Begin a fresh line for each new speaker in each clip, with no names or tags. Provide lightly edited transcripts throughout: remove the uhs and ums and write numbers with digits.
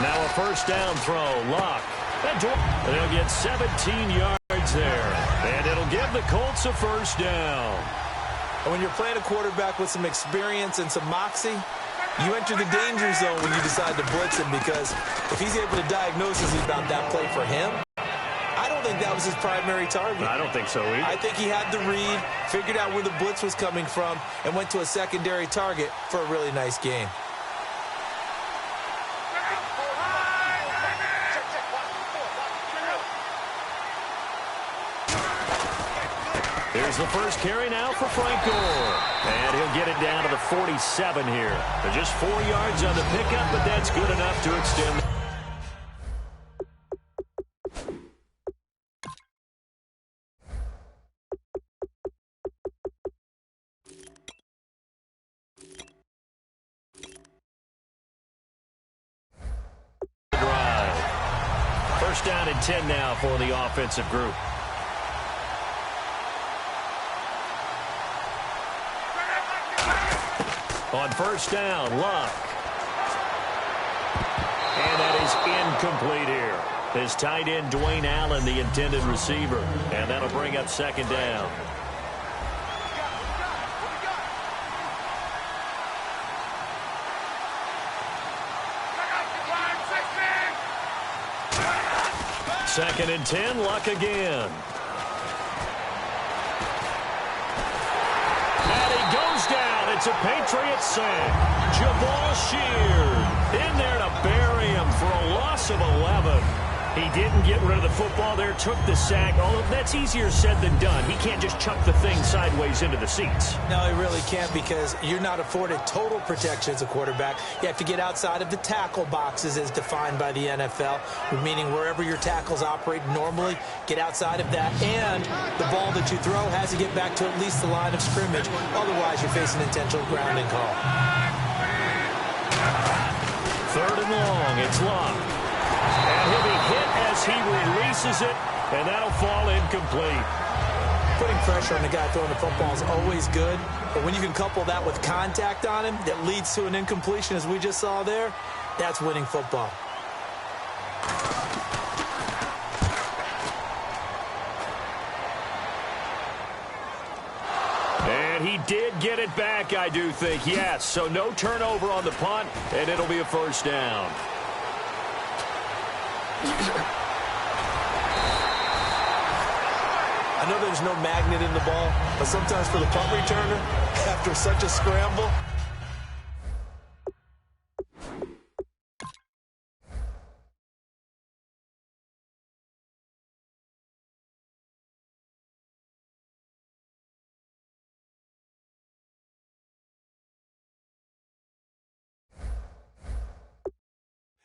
Now a first down throw. Luck. They'll get 17 yards there. And it'll give the Colts a first down.
And when you're playing a quarterback with some experience and some moxie, you enter the danger zone when you decide to blitz him, because if he's able to diagnose about that play for him, I don't think that was his primary target.
I don't think so either.
I think he had the read, figured out where the blitz was coming from, and went to a secondary target for a really nice game.
Here's the first carry now for Frank Gore. And he'll get it down to the 47 here. They're just 4 yards on the pickup, but that's good enough to extend. Drive. First down and 10 now for the offensive group. On first down, Luck. And that is incomplete here. His tight end, Dwayne Allen, the intended receiver. And that'll bring up second down. Second and 10, Luck again. It's a Patriots sack. Jabal Sheard in there to bury him for a loss of 11. He didn't get rid of the football there, took the sack. Oh, that's easier said than done. He can't just chuck the thing sideways into the seats.
No, he really can't, because you're not afforded total protection as a quarterback. You have to get outside of the tackle boxes as defined by the NFL, meaning wherever your tackles operate normally, get outside of that. And the ball that you throw has to get back to at least the line of scrimmage. Otherwise, you're facing intentional grounding call.
Third and long, it's Luck. And he'll be hit as he releases it, and that'll fall incomplete.
Putting pressure on the guy throwing the football is always good, but when you can couple that with contact on him that leads to an incompletion, as we just saw there, that's winning football.
And he did get it back, I do think, yes. So no turnover on the punt, and it'll be a first down.
I know there's no magnet in the ball, but sometimes for the punt returner, after such a scramble.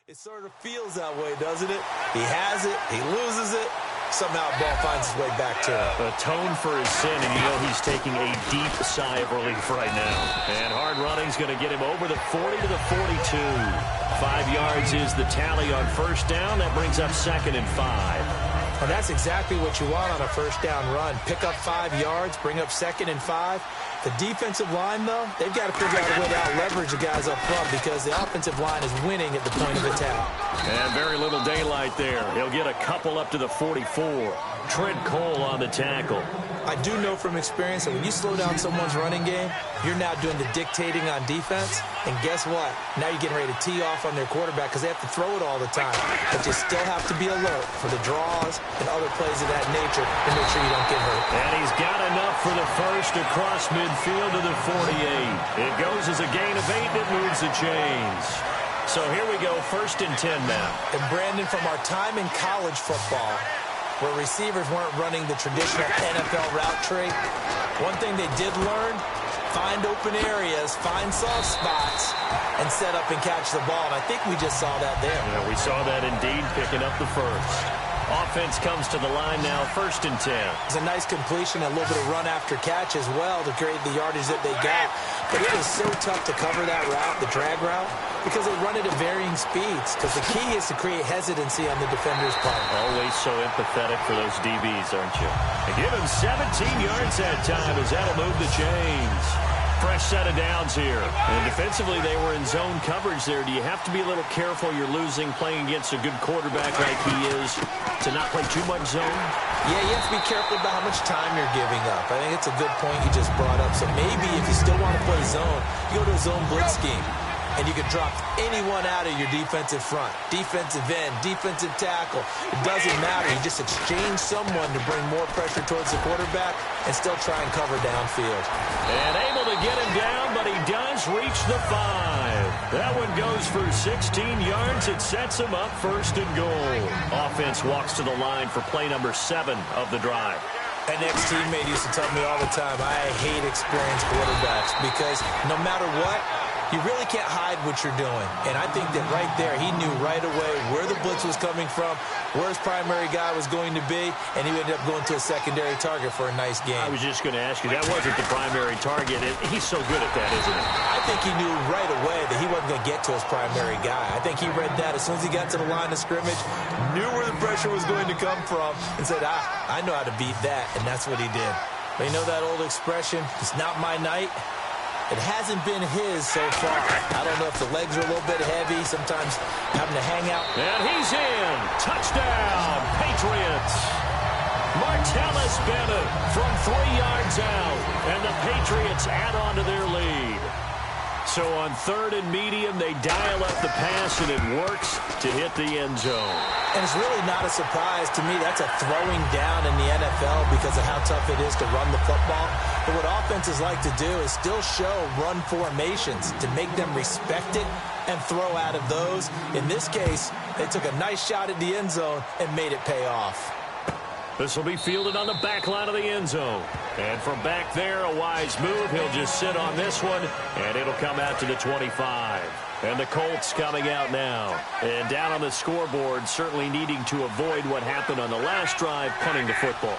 It sort of feels that way, doesn't it? He has it, he loses it. Somehow the ball finds its way back to him.
Atone for his sin, and you know he's taking a deep sigh of relief right now. And hard running's going to get him over the 40 to the 42. 5 yards is the tally on first down. That brings up second and 5.
Well, that's exactly what you want on a first down run. Pick up 5 yards, bring up second and 5. The defensive line, though, they've got to figure out a way to out-leverage the guys up front, because the offensive line is winning at the point of attack.
And very little daylight there. He'll get a couple up to the 44. Trent Cole on the tackle.
I do know from experience that when you slow down someone's running game, you're now doing the dictating on defense. And guess what? Now you're getting ready to tee off on their quarterback, because they have to throw it all the time. But you still have to be alert for the draws and other plays of that nature to make sure you don't get hurt.
And he's got enough for the first across midfield to the 48. It goes as a gain of 8, and it moves the chains. So here we go, first and 10 now.
And Brandon, from our time in college football, where receivers weren't running the traditional NFL route tree, one thing they did learn, find open areas, find soft spots, and set up and catch the ball. And I think we just saw that there.
Yeah, we saw that indeed, picking up the first. Offense comes to the line now, first and 10.
It's a nice completion, a little bit of run after catch as well to create the yardage that they got. But it is so tough to cover that route, the drag route, because they run it at varying speeds. Because the key is to create hesitancy on the defender's part.
Always so empathetic for those DBs, aren't you? They give him 17 yards that time, as that'll move the chains. Fresh set of downs here. And defensively, they were in zone coverage there. Do you have to be a little careful? You're losing, playing against a good quarterback like he is, to not play too much zone?
Yeah, you have to be careful about how much time you're giving up. I think it's a good point you just brought up. So maybe if you still want to play zone, you go to a zone blitz scheme. And you can drop anyone out of your defensive front, defensive end, defensive tackle. It doesn't matter. You just exchange someone to bring more pressure towards the quarterback and still try and cover downfield.
And able to get him down, but he does reach the 5. That one goes for 16 yards. It sets him up 1st and goal. Offense walks to the line for play number 7 of the drive.
An ex-teammate used to tell me all the time, I hate experienced quarterbacks because no matter what, you really can't hide what you're doing. And I think that right there, he knew right away where the blitz was coming from, where his primary guy was going to be, and he ended up going to a secondary target for a nice game.
I was just going to ask you, that wasn't the primary target. He's so good at that, isn't he?
I think he knew right away that he wasn't going to get to his primary guy. I think he read that as soon as he got to the line of scrimmage, knew where the pressure was going to come from, and said, I know how to beat that, and that's what he did. But you know that old expression, it's not my night? It hasn't been his so far. I don't know if the legs are a little bit heavy, sometimes having to hang out.
And he's in. Touchdown, Patriots. Martellus Bennett from 3 yards out. And the Patriots add on to their lead. So on 3rd and medium, they dial up the pass, and it works to hit the end zone.
And it's really not a surprise to me. That's a throwing down in the NFL because of how tough it is to run the football. But what offenses like to do is still show run formations to make them respect it and throw out of those. In this case, they took a nice shot at the end zone and made it pay off.
This will be fielded on the back line of the end zone. And from back there, a wise move. He'll just sit on this one, and it'll come out to the 25. And the Colts coming out now. And down on the scoreboard, certainly needing to avoid what happened on the last drive, punting the football.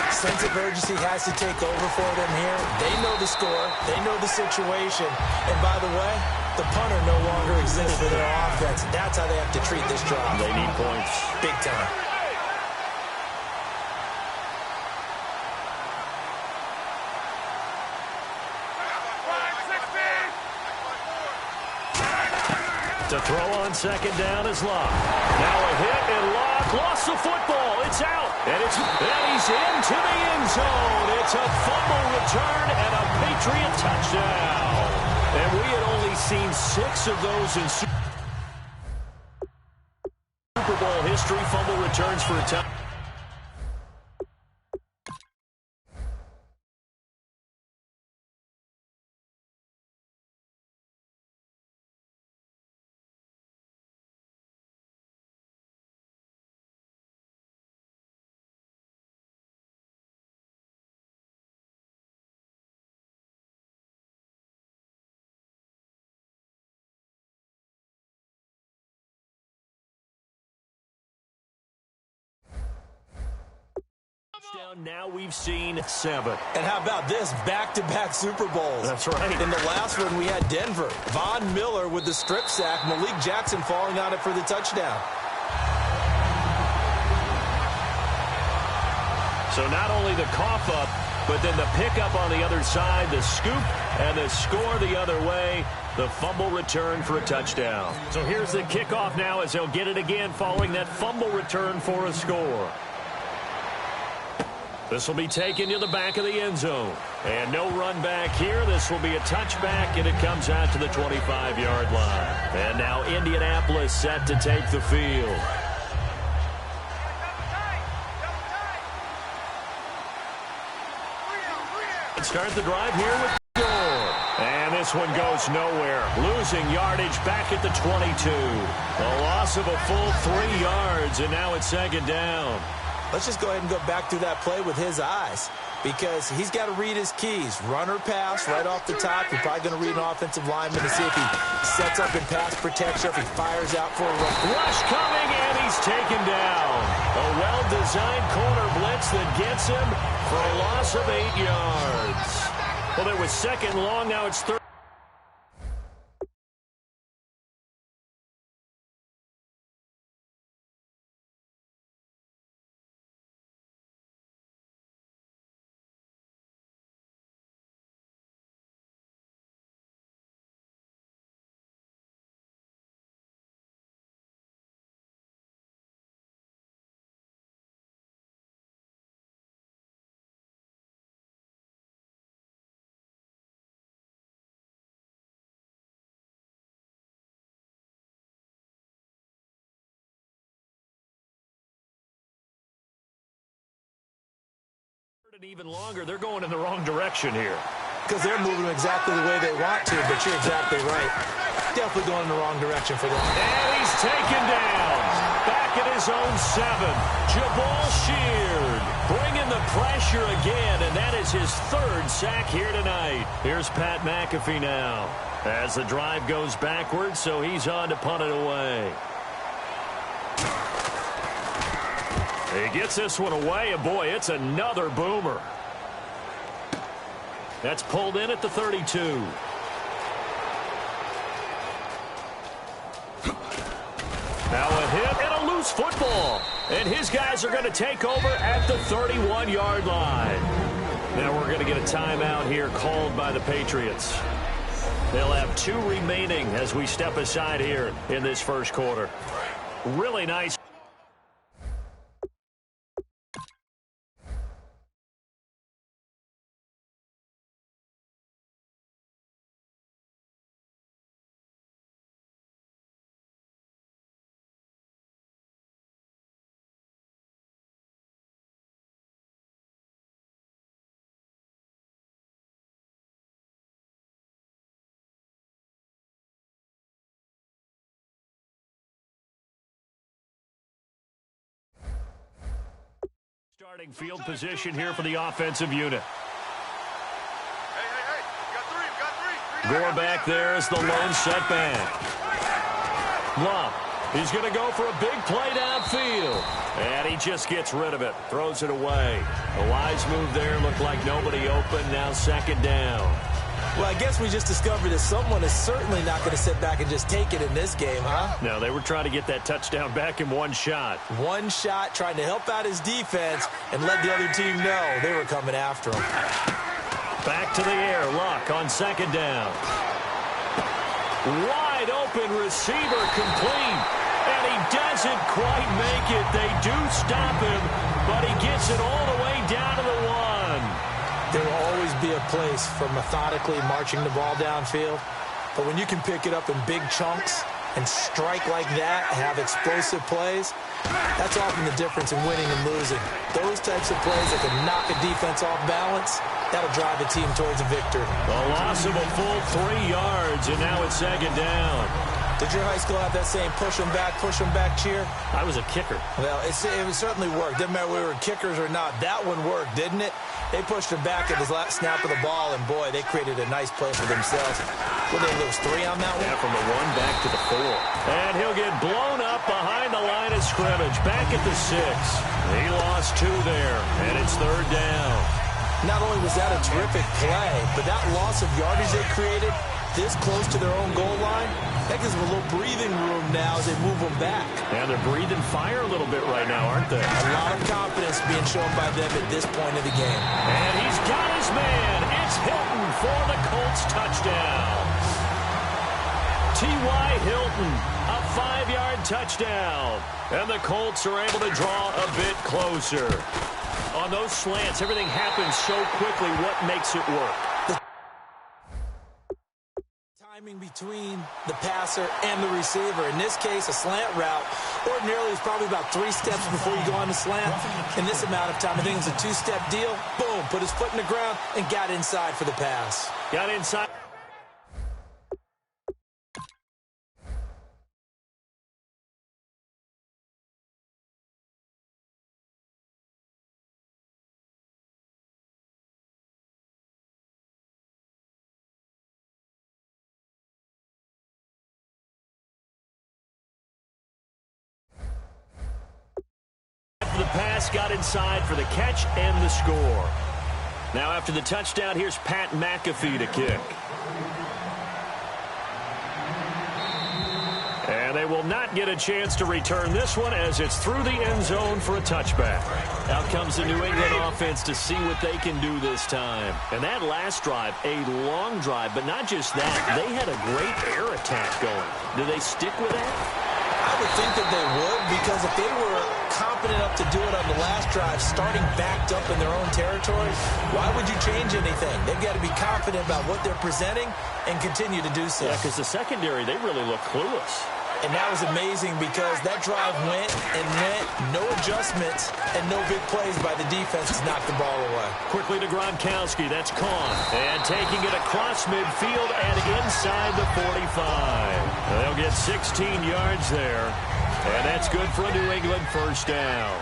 Sense of urgency has to take over for them here. They know the score. They know the situation. And by the way, the punter no longer exists for their offense. That's how they have to treat this drive.
They need points.
Big time.
To throw on 2nd down is Locke. Now a hit, and Locke lost the football. It's out, and he's into the end zone. It's a fumble return and a Patriot touchdown. And we had only seen 6 of those in Super Bowl history, fumble returns for a touchdown. Now we've seen 7.
And how about this? Back-to-back Super Bowls.
That's right.
In the last one, we had Denver. Von Miller with the strip sack. Malik Jackson falling on it for the touchdown.
So not only the cough up, but then the pickup on the other side, the scoop, and the score the other way. The fumble return for a touchdown. So here's the kickoff now as they'll get it again following that fumble return for a score. This will be taken to the back of the end zone. And no run back here. This will be a touchback, and it comes out to the 25-yard line. And now Indianapolis set to take the field. Start the drive here with Gore. And this one goes nowhere. Losing yardage back at the 22. A loss of a full 3 yards, and now it's 2nd down.
Let's just go ahead and go back through that play with his eyes because he's got to read his keys. Run or pass right off the top. You're probably going to read an offensive lineman to see if he sets up in pass protection, if he fires out for a run.
Rush coming, and he's taken down. A well-designed corner blitz that gets him for a loss of 8 yards. Well, there was 2nd long. Now it's 3rd. Even longer, they're going in the wrong direction here.
Because they're moving exactly the way they want to, but you're exactly right. Definitely going in the wrong direction for them.
And he's taken down. Back at his own 7. Jabal Sheard bringing the pressure again, and that is his 3rd sack here tonight. Here's Pat McAfee now as the drive goes backwards, so he's on to punt it away. He gets this one away, and boy, it's another boomer. That's pulled in at the 32. Now a hit and a loose football. And his guys are going to take over at the 31-yard line. Now we're going to get a timeout here called by the Patriots. They'll have 2 remaining as we step aside here in this first quarter. Really nice. Starting field position here for the offensive unit.
Hey. We got 3.
Gore back there is the lone setback. Love. He's going to go for a big play downfield. And he just gets rid of it. Throws it away. A wise move there. Looked like nobody open. Now 2nd down.
Well, I guess we just discovered that someone is certainly not going to sit back and just take it in this game, huh?
No, they were trying to get that touchdown back in one shot.
One shot, trying to help out his defense and let the other team know they were coming after him.
Back to the air. Luck on 2nd down. Wide open receiver complete. And he doesn't quite make it. They do stop him, but he gets it all the way down to the 1.
There will always be a place for methodically marching the ball downfield. But when you can pick it up in big chunks and strike like that, have explosive plays, that's often the difference in winning and losing. Those types of plays that can knock a defense off balance, that'll drive a team towards a victory.
A loss of a full 3 yards, and now it's 2nd down.
Did your high school have that same push them back cheer?
I was a kicker.
Well, it certainly worked. Didn't matter whether we were kickers or not. That one worked, didn't it? They pushed him back at his last snap of the ball, and boy, they created a nice play for themselves. Will they lose 3 on that one?
Yeah, from the 1 back to the 4. And he'll get blown up behind the line of scrimmage. Back at the 6. He lost 2 there, and it's 3rd down.
Not only was that a terrific play, but that loss of yardage they created this close to their own goal line, that gives them a little breathing room now as they move them back.
And they're breathing fire a little bit right now, aren't they?
A lot of confidence being shown by them at this point of the game.
And he's got his man. It's Hilton for the Colts touchdown. T.Y. Hilton, a 5-yard touchdown. And the Colts are able to draw a bit closer. On those slants, everything happens so quickly. What makes it work?
Between the passer and the receiver. In this case, a slant route ordinarily is probably about 3 steps before you go on the slant. In this amount of time, I think it's a 2-step deal. Boom, put his foot in the ground and got inside for the pass.
Got inside. The pass got inside for the catch and the score. Now after the touchdown, here's Pat McAfee to kick. And they will not get a chance to return this one as it's through the end zone for a touchback. Out comes the New England offense to see what they can do this time. And that last drive, a long drive, but not just that. They had a great air attack going. Do they stick with that?
I would think that they would, because if they were confident enough to do it on the last drive, starting backed up in their own territory, why would you change anything? They've got to be confident about what they're presenting and continue to do so.
Yeah, because the secondary, they really look clueless.
And that was amazing because that drive went and went, no adjustments and no big plays by the defense to knock the ball away.
Quickly to Gronkowski. That's Kahn. And taking it across midfield and inside the 45. They'll get 16 yards there. And that's good for a New England first down.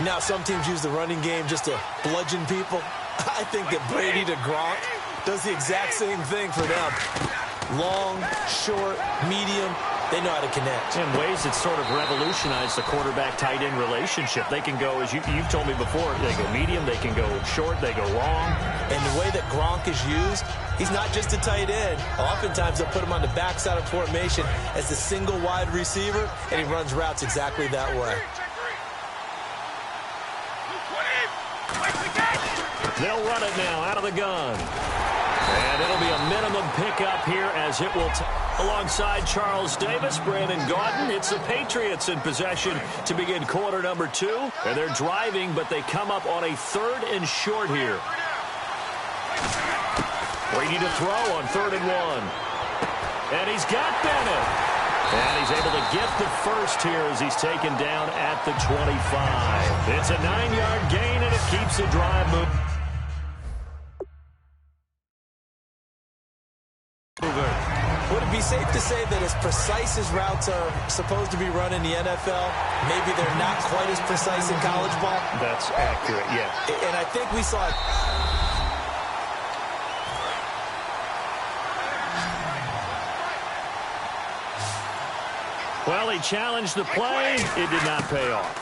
You know, some teams use the running game just to bludgeon people. I think that Brady to Gronk does the exact same thing for them. Long, short, medium, they know how to connect.
In ways that sort of revolutionized the quarterback-tight end relationship. They can go, as you've told me before, they go medium, they can go short, they go long.
And the way that Gronk is used, he's not just a tight end. Oftentimes they'll put him on the backside of formation as the single wide receiver, and he runs routes exactly that way.
They'll run it now out of the gun. And it'll be a minimum pickup here as it will alongside Charles Davis, Brandon Gaudin. It's the Patriots in possession to begin quarter number 2. And they're driving, but they come up on a 3rd and short here. Brady to throw on 3rd and 1. And he's got Bennett. And he's able to get the first here as he's taken down at the 25. It's a 9-yard gain, and it keeps the drive moving.
Would it be safe to say that as precise as routes are supposed to be run in the NFL, maybe they're not quite as precise in college ball?
That's accurate, yeah.
And I think we saw it.
Well, he challenged the play. It did not pay off.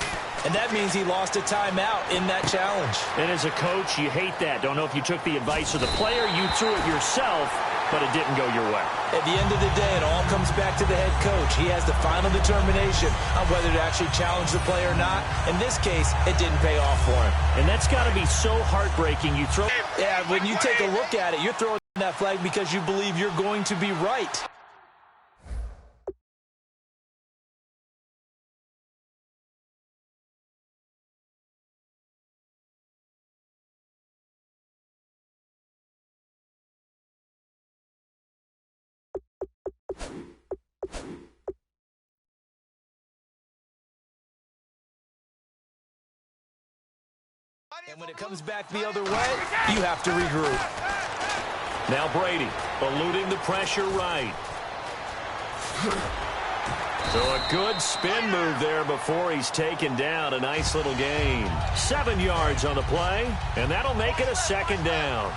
And that means he lost a timeout in that challenge.
And as a coach, you hate that. Don't know if you took the advice of the player, you threw it yourself, but it didn't go your way.
At the end of the day, it all comes back to the head coach. He has the final determination on whether to actually challenge the play or not. In this case, it didn't pay off for him.
And that's got to be so heartbreaking. You throw.
Yeah, when you take a look at it, you're throwing that flag because you believe you're going to be right. And when it comes back the other way, you have to regroup.
Now Brady, eluding the pressure right. So a good spin move there before he's taken down. A nice little gain. 7 yards on the play, and that'll make it a 2nd down.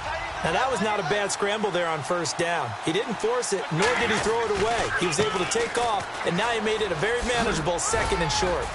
Now, that was not a bad scramble there on 1st down. He didn't force it, nor did he throw it away. He was able to take off, and now he made it a very manageable 2nd and short.